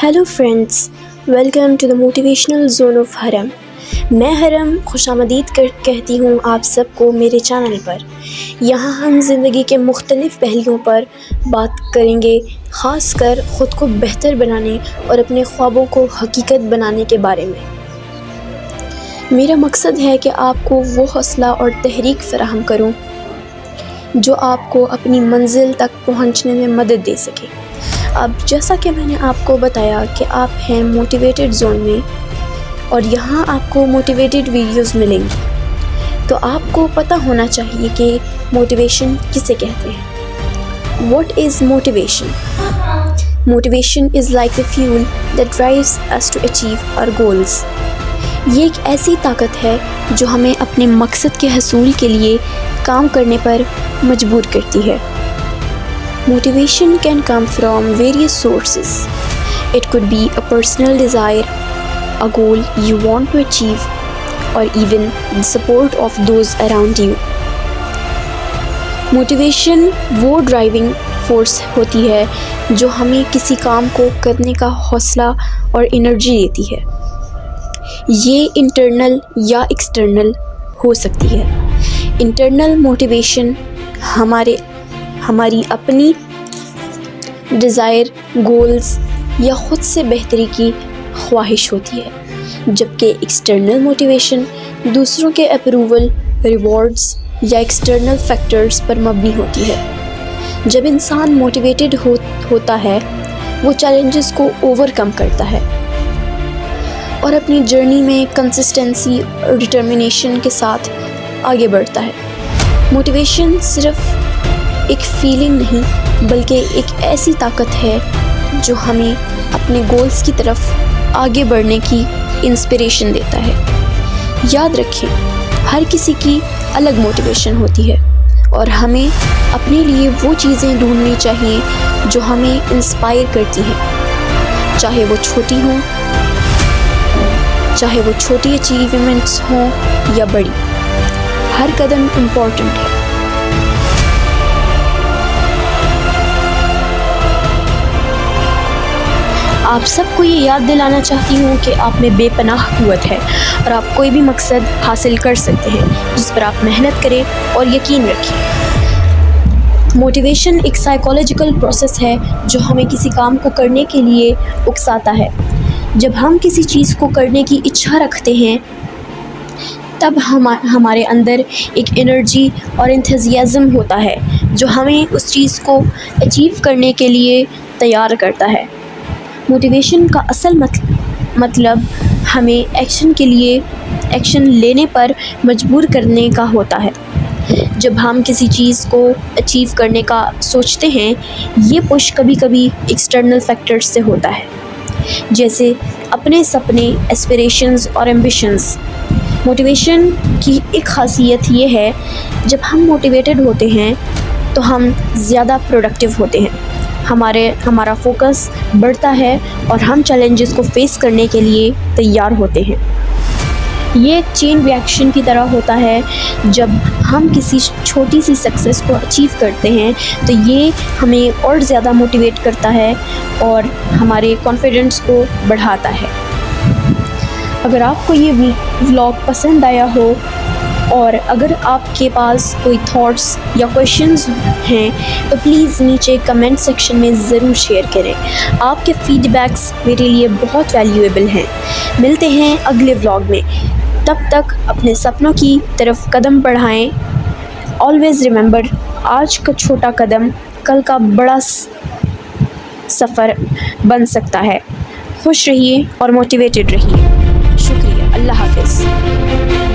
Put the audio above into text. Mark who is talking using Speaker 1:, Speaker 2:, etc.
Speaker 1: Hello friends, welcome to the motivational zone of Haram. मैं हरम खुशामदीद कहती हूँ आप सबको मेरे चैनल पर। यहाँ हम ज़िंदगी के मुख्तलिफ़ पहलुओं पर बात करेंगे, ख़ास कर ख़ुद को बेहतर बनाने और अपने ख्वाबों को हकीकत बनाने के बारे में। मेरा मकसद है कि आपको वो हौसला और तहरीक फ़राहम करूँ जो आपको अपनी मंजिल तक पहुँचने में मदद दे सके। अब जैसा कि मैंने आपको बताया कि आप हैं मोटिवेटेड जोन में और यहाँ आपको मोटिवेटेड वीडियोस मिलेंगी, तो आपको पता होना चाहिए कि मोटिवेशन किसे कहते हैं। What is motivation? Motivation is like the fuel that drives us to achieve our goals. ये एक ऐसी ताकत है जो हमें अपने मकसद के हसूल के लिए काम करने पर मजबूर करती है। Motivation can come from various sources. It could be a personal desire, a goal you want to achieve, or even the support of those around you. Motivation वो ड्राइविंग फोर्स होती है जो हमें किसी काम को करने का हौसला और एनर्जी देती है। ये इंटरनल या एक्सटर्नल हो सकती है। इंटरनल मोटिवेशन हमारी अपनी डिज़ायर, गोल्स या ख़ुद से बेहतरी की ख्वाहिश होती है, जबकि एक्सटर्नल मोटिवेशन दूसरों के अप्रूवल, रिवॉर्ड्स या एक्सटर्नल फैक्टर्स पर मबनी होती है। जब इंसान मोटिवेटेड होता है वो चैलेंजेस को ओवरकम करता है और अपनी जर्नी में कंसिस्टेंसी और डिटर्मिनेशन के साथ आगे बढ़ता है। मोटिवेशन सिर्फ एक फीलिंग नहीं बल्कि एक ऐसी ताकत है जो हमें अपने गोल्स की तरफ आगे बढ़ने की इंस्पिरेशन देता है। याद रखें, हर किसी की अलग मोटिवेशन होती है और हमें अपने लिए वो चीज़ें ढूंढनी चाहिए जो हमें इंस्पायर करती हैं, चाहे वो छोटी अचीवमेंट्स हों या बड़ी। हर कदम इम्पॉर्टेंट है। आप सबको ये याद दिलाना चाहती हूँ कि आप में बेपनाह क़ुव्वत है और आप कोई भी मकसद हासिल कर सकते हैं जिस पर आप मेहनत करें और यकीन रखें। मोटिवेशन एक साइकोलॉजिकल प्रोसेस है जो हमें किसी काम को करने के लिए उकसाता है। जब हम किसी चीज़ को करने की इच्छा रखते हैं तब हमारे अंदर एक एनर्जी और एंथुसियाज़म होता है जो हमें उस चीज़ को अचीव करने के लिए तैयार करता है। मोटिवेशन का असल मतलब हमें एक्शन लेने पर मजबूर करने का होता है। जब हम किसी चीज़ को अचीव करने का सोचते हैं, ये पुश कभी कभी एक्सटर्नल फैक्टर्स से होता है, जैसे अपने सपने, एस्पिरेशंस और एम्बिशंस। मोटिवेशन की एक ख़ासियत ये है, जब हम मोटिवेटेड होते हैं तो हम ज़्यादा प्रोडक्टिव होते हैं, हमारा फोकस बढ़ता है और हम चैलेंजेस को फेस करने के लिए तैयार होते हैं। ये एक चेन रिएक्शन की तरह होता है। जब हम किसी छोटी सी सक्सेस को अचीव करते हैं तो ये हमें और ज़्यादा मोटिवेट करता है और हमारे कॉन्फिडेंस को बढ़ाता है। अगर आपको ये व्लॉग पसंद आया हो और अगर आपके पास कोई थॉट्स या क्वेश्चंस हैं तो प्लीज़ नीचे कमेंट सेक्शन में ज़रूर शेयर करें। आपके फीडबैक्स मेरे लिए बहुत वैल्यूएबल हैं। मिलते हैं अगले व्लॉग में, तब तक अपने सपनों की तरफ कदम बढ़ाएं। ऑलवेज़ रिमेंबर, आज का छोटा कदम कल का बड़ा सफ़र बन सकता है। खुश रहिए और मोटिवेटेड रहिए। शुक्रिया। अल्लाह हाफ़िज़।